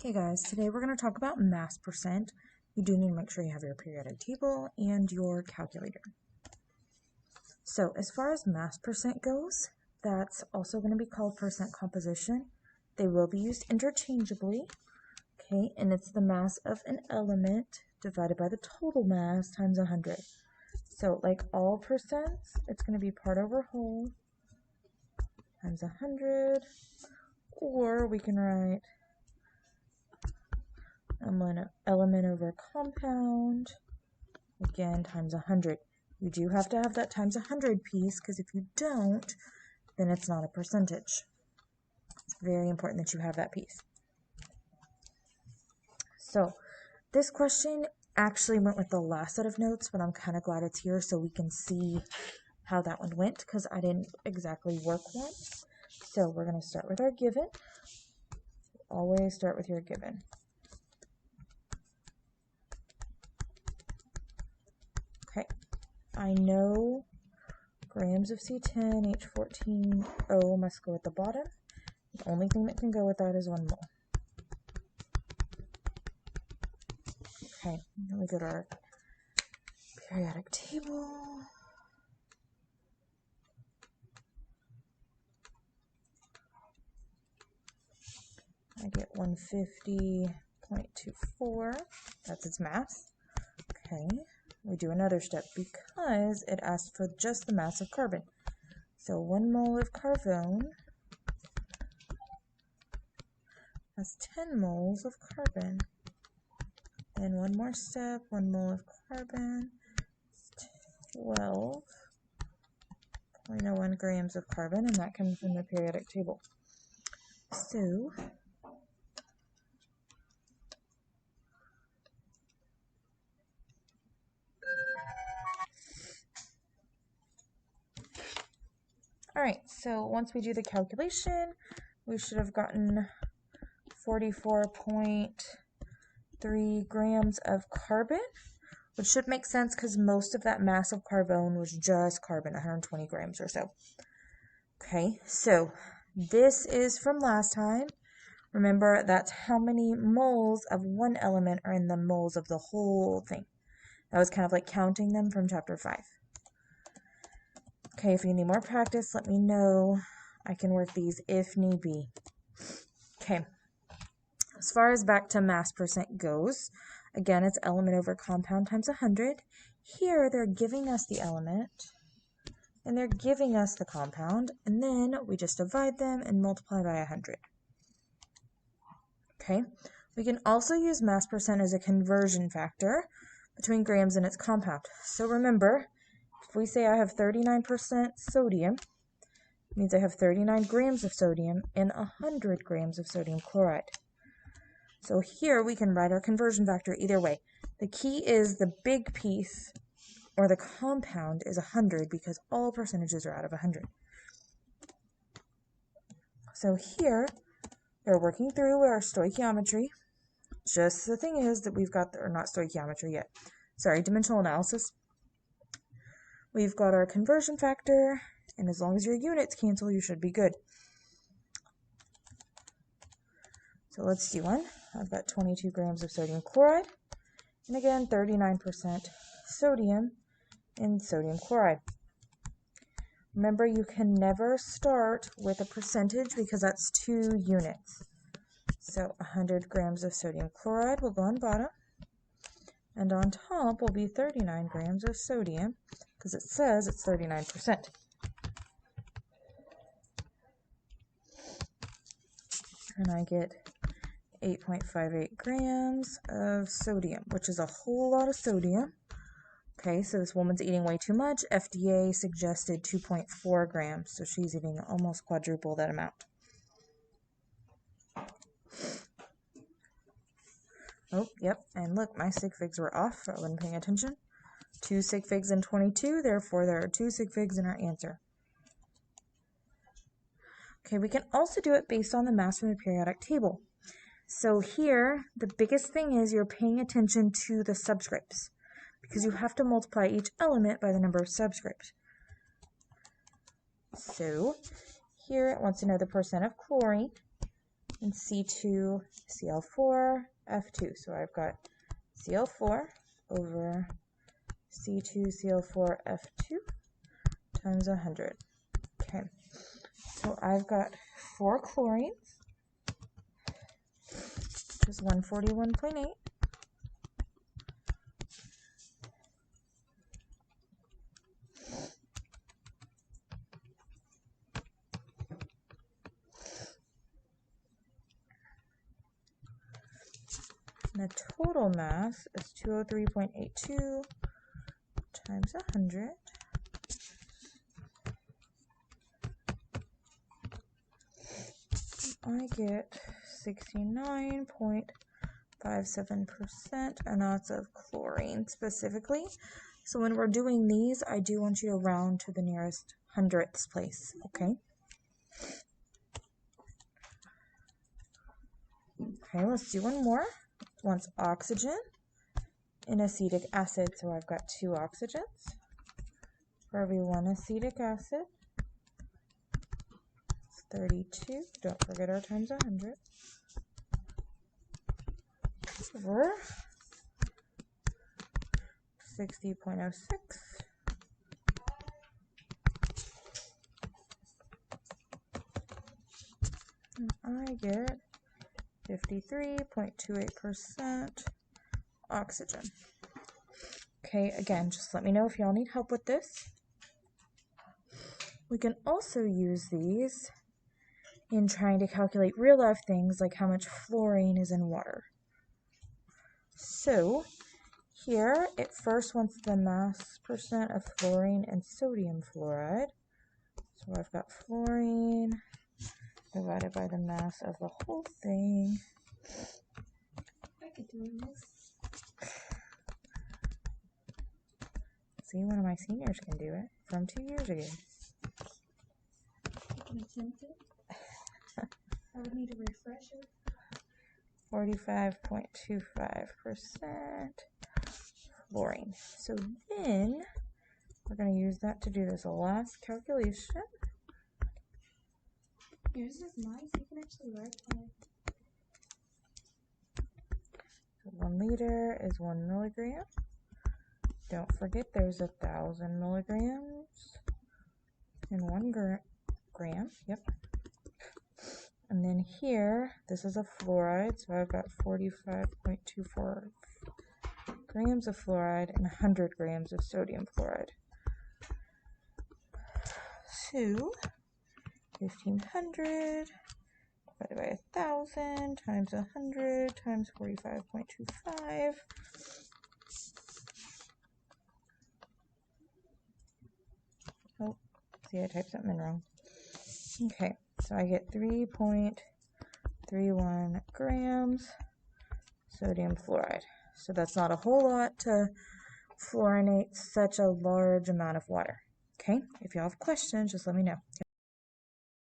Okay guys, today we're going to talk about mass percent. You do need to make sure you have your periodic table and your calculator. So as far as mass percent goes, that's also going to be called percent composition. They will be used interchangeably, okay, and it's the mass of an element divided by the total mass times 100. So like all percents, it's going to be part over whole times 100, or we can write element over compound, again, times 100. You do have to have that times 100 piece, because if you don't, then it's not a percentage. It's very important that you have that piece. So this question actually went with the last set of notes, but I'm kind of glad it's here so we can see how that one went, because I didn't exactly work one. So we're going to start with our given. Always start with your given. Okay, I know grams of C10, H14O must go at the bottom. The only thing that can go with that is 1 mole. Okay, then we go to our periodic table. I get 150.24. That's its mass. Okay, we do another step because it asks for just the mass of carbon. So 1 mole of carbone has 10 moles of carbon. Then one more step, 1 mole of carbon, 12.01 grams of carbon, and that comes from the periodic table. So alright, so once we do the calculation, we should have gotten 44.3 grams of carbon, which should make sense because most of that mass of carbone was just carbon, 120 grams or so. Okay, so this is from last time. Remember, that's how many moles of one element are in the moles of the whole thing. That was kind of like counting them from chapter 5. Okay, if you need more practice, let me know. I can work these if need be. Okay, as far as back to mass percent goes, again, it's element over compound times 100. Here, they're giving us the element, and they're giving us the compound, and then we just divide them and multiply by 100. Okay, we can also use mass percent as a conversion factor between grams and its compound. So remember, if we say I have 39% sodium, it means I have 39 grams of sodium and 100 grams of sodium chloride. So here we can write our conversion factor either way. The key is the big piece, or the compound, is 100 because all percentages are out of 100. So here, they're working through our stoichiometry. Just the thing is that we've got, or not stoichiometry yet, sorry, dimensional analysis. We've got our conversion factor, and as long as your units cancel, you should be good. So let's do one. I've got 22 grams of sodium chloride, and again, 39% sodium in sodium chloride. Remember, you can never start with a percentage because that's 2 units. So 100 grams of sodium chloride will go on bottom, and on top will be 39 grams of sodium because it says it's 39%. And I get 8.58 grams of sodium, which is a whole lot of sodium. Okay, so this woman's eating way too much. FDA suggested 2.4 grams, so she's eating almost quadruple that amount. Oh, yep, and look, my sig figs were off. I wasn't paying attention. 2 sig figs and 22, therefore there are 2 sig figs in our answer. Okay, we can also do it based on the mass from the periodic table. So here, the biggest thing is you're paying attention to the subscripts, because you have to multiply each element by the number of subscripts. So here it wants to know the percent of chlorine. and C2Cl4F2. So I've got Cl4 over C2Cl4F2 times 100. Okay, so I've got 4 chlorines, which is 141.8. And the total mass is 203.82 times 100. I get 69.57%, and that's of chlorine specifically. So when we're doing these, I do want you to round to the nearest hundredths place, okay? Okay, let's do one more. One's oxygen and acetic acid. So I've got 2 oxygens for every 1 acetic acid. It's 32. Don't forget our times 100. Over 60.06. And I get 53.28% oxygen. Okay, again, just let me know if y'all need help with this. We can also use these in trying to calculate real life things like how much fluorine is in water. So here it first wants the mass percent of fluorine and sodium fluoride. So I've got fluorine divided by the mass of the whole thing. I could do this. See, one of my seniors can do it from 2 years ago. I can attempt it. I would need a refresher. 45.25% fluorine. So then we're going to use that to do this last calculation. Yours is nice. You can actually write on it. So 1 liter is 1 milligram. Don't forget there's 1,000 milligrams in 1 gram. Yep. And then here, this is a fluoride, so I've got 45.24 grams of fluoride and 100 grams of sodium fluoride. So 1,500 divided by 1,000 times 100 times 45.25. Oh, see, I typed something in wrong. Okay, so I get 3.31 grams sodium fluoride. So that's not a whole lot to fluorinate such a large amount of water. Okay, if you all have questions, just let me know.